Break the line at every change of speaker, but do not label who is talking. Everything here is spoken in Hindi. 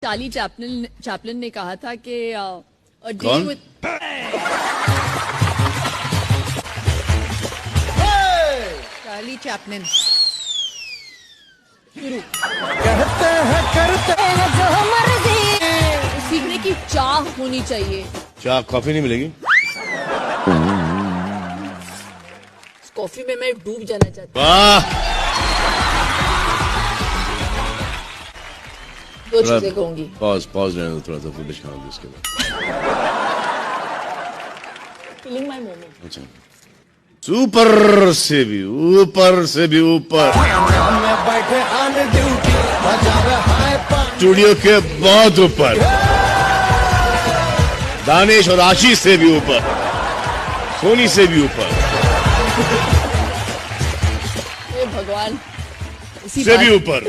चार्ली चैपलिन ने कहा था कि
कौन?
चार्ली चैपलिन
कहते हैं करते हैं जो मर्जी।
सीखने की चाह होनी चाहिए।
चाह कॉफी नहीं मिलेगी?
कॉफी में मैं डूब जाना चाहती
वाह,
हूँ। दो चीजें कहूंगी।
पॉज रहने दो थोड़ा सा, फिर दिखाऊंगी उसके बाद।
Feeling my moment.
अच्छा, सुपर से भी ऊपर से भी ऊपर,
बैठे ऑन ड्यूटी बजावे हाय पानी।
स्टूडियो के बहुत ऊपर, दानिश और आशीष से भी ऊपर, सोनी से भी ऊपर,
हे भगवान,
से भी ऊपर।